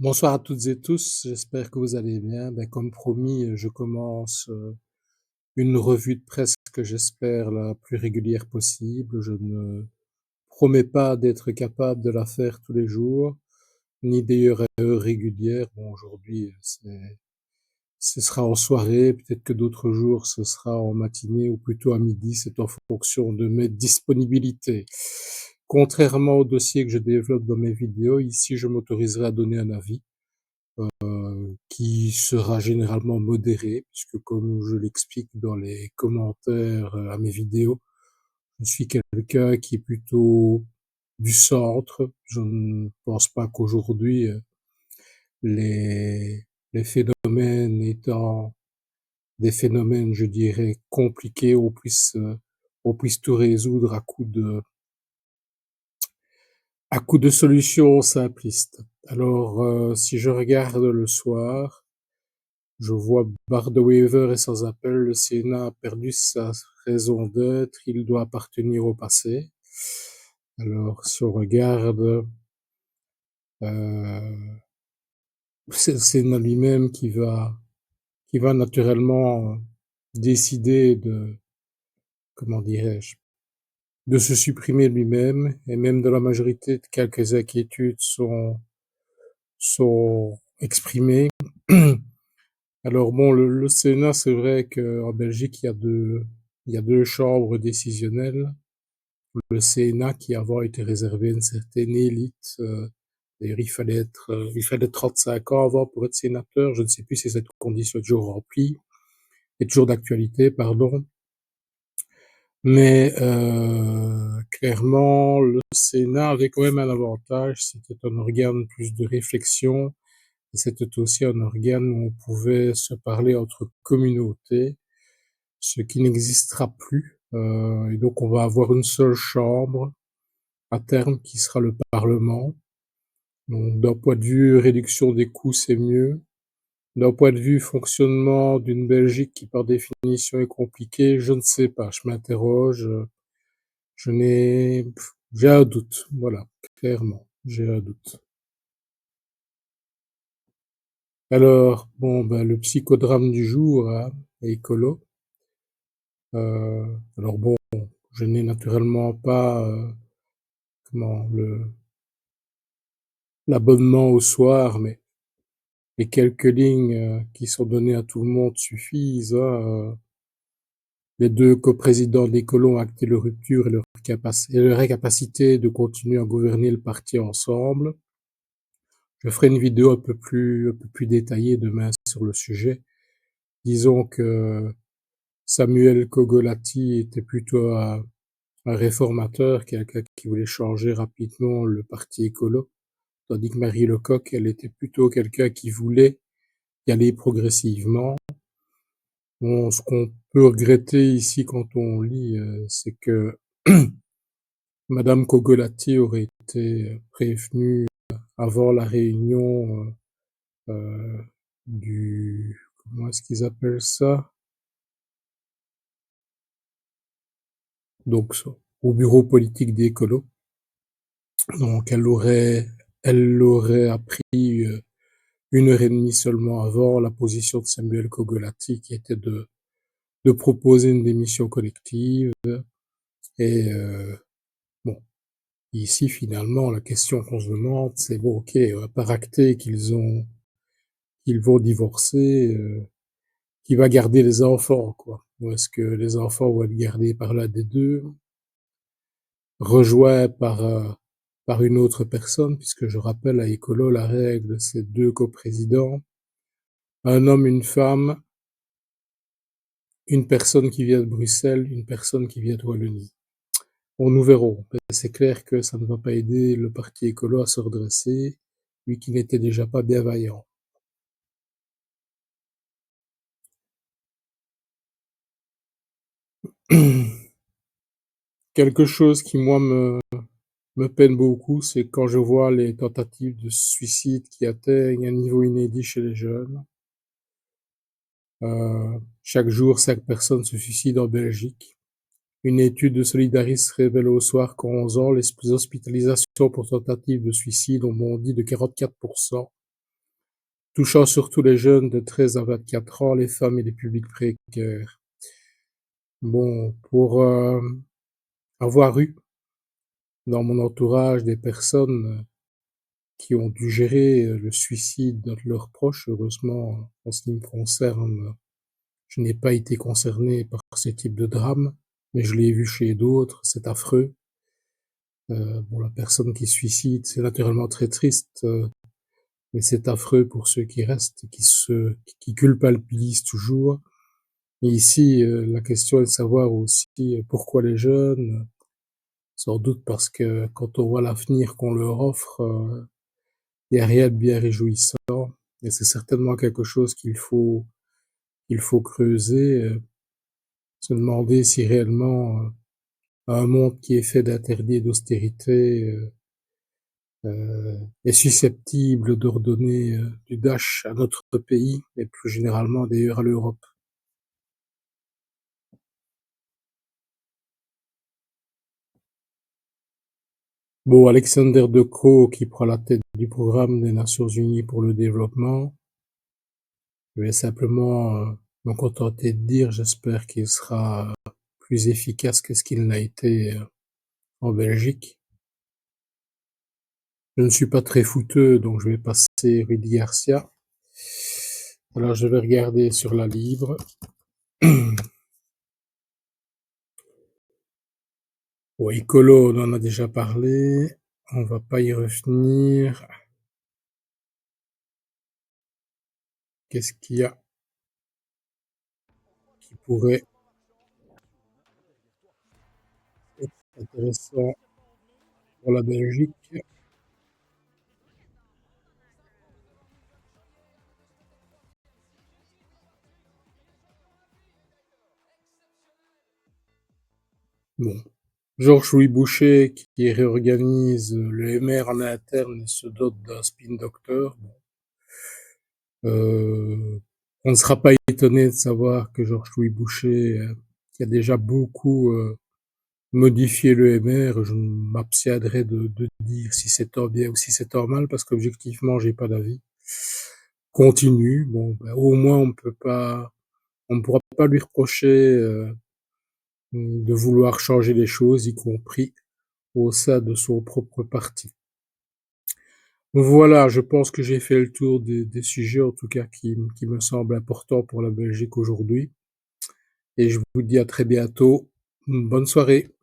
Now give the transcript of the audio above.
Bonsoir à toutes et tous, j'espère que vous allez bien. Comme promis, je commence une revue de presse que j'espère la plus régulière possible. Je ne promets pas d'être capable de la faire tous les jours, ni des heures à heures régulières. Bon, aujourd'hui, ce sera en soirée, peut-être que d'autres jours, ce sera en matinée ou plutôt à midi, c'est en fonction de mes disponibilités. Contrairement au dossier que je développe dans mes vidéos, ici, je m'autoriserai à donner un avis qui sera généralement modéré, puisque comme je l'explique dans les commentaires à mes vidéos, je suis quelqu'un qui est plutôt du centre. Je ne pense pas qu'aujourd'hui, les, les phénomènes étant des phénomènes, je dirais, compliqués, on puisse tout résoudre à coup de solutions simplistes. Alors, si je regarde le soir, je vois Bart de Wever est sans appel, le Sénat a perdu sa raison d'être, il doit appartenir au passé. Alors, si on regarde, c'est le Sénat lui-même qui va naturellement décider de, comment dirais-je, de se supprimer lui-même, et même de la majorité, quelques inquiétudes sont exprimées. Alors bon, le Sénat, c'est vrai qu'en Belgique, il y a deux chambres décisionnelles. Le Sénat qui avant était réservé à une certaine élite. D'ailleurs, il fallait 35 ans avant pour être sénateur. Je ne sais plus si cette condition est toujours remplie, est toujours d'actualité, pardon. Mais clairement, le Sénat avait quand même un avantage, c'était un organe plus de réflexion, et c'était aussi un organe où on pouvait se parler entre communautés, ce qui n'existera plus. Et donc on va avoir une seule chambre à terme qui sera le Parlement. Donc d'un point de vue réduction des coûts, c'est mieux. D'un point de vue fonctionnement d'une Belgique qui par définition est compliquée, je ne sais pas, je m'interroge, je n'ai, j'ai un doute, voilà, clairement, j'ai un doute. Alors, bon, le psychodrame du jour, hein, écolo. Alors bon, je n'ai naturellement pas comment l'abonnement au soir, mais les quelques lignes qui sont données à tout le monde suffisent, hein. Les deux coprésidents d'Écolo ont acté leur rupture et leur incapacité de continuer à gouverner le parti ensemble. Je ferai une vidéo un peu plus détaillée demain sur le sujet. Disons que Samuel Kogolati était plutôt un réformateur, quelqu'un qui voulait changer rapidement le parti écolo, tandis que Marie Lecoq, elle était plutôt quelqu'un qui voulait y aller progressivement. Bon, ce qu'on peut regretter ici quand on lit, c'est que Madame Kogolati aurait été prévenue avant la réunion du, comment est-ce qu'ils appellent ça? Donc, au bureau politique des écolos. Donc, elle aurait appris une heure et demie seulement avant la position de Samuel Kogolati, qui était de proposer une démission collective. Et bon, ici, finalement, la question qu'on se demande, c'est bon, ok, on va pas acter qu'ils vont divorcer, qui va garder les enfants, quoi. Ou est-ce que les enfants vont être gardés par l'un des deux, rejoints par une autre personne, puisque je rappelle à Écolo, la règle, c'est deux coprésidents, un homme, une femme, une personne qui vient de Bruxelles, une personne qui vient de Wallonie. Bon, nous verrons. C'est clair que ça ne va pas aider le parti écolo à se redresser, lui qui n'était déjà pas bien vaillant. Quelque chose qui, moi, me peine beaucoup, c'est quand je vois les tentatives de suicide qui atteignent un niveau inédit chez les jeunes. Chaque jour, 5 personnes se suicident en Belgique. Une étude de Solidaris révèle au soir qu'en 11 ans, les hospitalisations pour tentative de suicide ont bondi de 44%. touchant surtout les jeunes de 13 à 24 ans, les femmes et les publics précaires. Bon, pour, avoir eu dans mon entourage des personnes qui ont dû gérer, le suicide d'un de leurs proches, heureusement, en ce qui me concerne, je n'ai pas été concerné par ce type de drame, mais je l'ai vu chez d'autres, c'est affreux. Bon, la personne qui se suicide, c'est naturellement très triste, mais c'est affreux pour ceux qui restent, qui culpabilisent toujours. Et ici, la question est de savoir aussi, pourquoi les jeunes? Sans doute parce que quand on voit l'avenir qu'on leur offre, il y a rien de bien réjouissant et c'est certainement quelque chose qu'il faut creuser, se demander si réellement, un monde qui est fait d'interdits et d'austérité, est susceptible de redonner, du dash à notre pays et plus généralement d'ailleurs à l'Europe. Bon, Alexander De Croo qui prend la tête du programme des Nations unies pour le développement, je vais simplement, me contenter de dire: «J'espère qu'il sera plus efficace que ce qu'il n'a été, en Belgique». Je ne suis pas très footeux, donc je vais passer Rudy Garcia. Alors je vais regarder sur la livre. Bon, écolo, on en a déjà parlé, on va pas y revenir. Qu'est-ce qu'il y a qui pourrait être intéressant pour la Belgique? Bon, Georges-Louis Boucher qui réorganise le MR en interne et se dote d'un spin doctor. Bon, on ne sera pas étonné de savoir que Georges-Louis Boucher, qui a déjà beaucoup modifié le MR, je m'abstiendrai de dire si c'est en bien ou si c'est en mal parce qu'objectivement, j'ai pas d'avis. Continue, bon, ben, au moins on ne pourra pas lui reprocher de vouloir changer les choses, y compris au sein de son propre parti. Voilà, je pense que j'ai fait le tour des sujets, en tout cas, qui me semblent importants pour la Belgique aujourd'hui. Et je vous dis à très bientôt. Bonne soirée.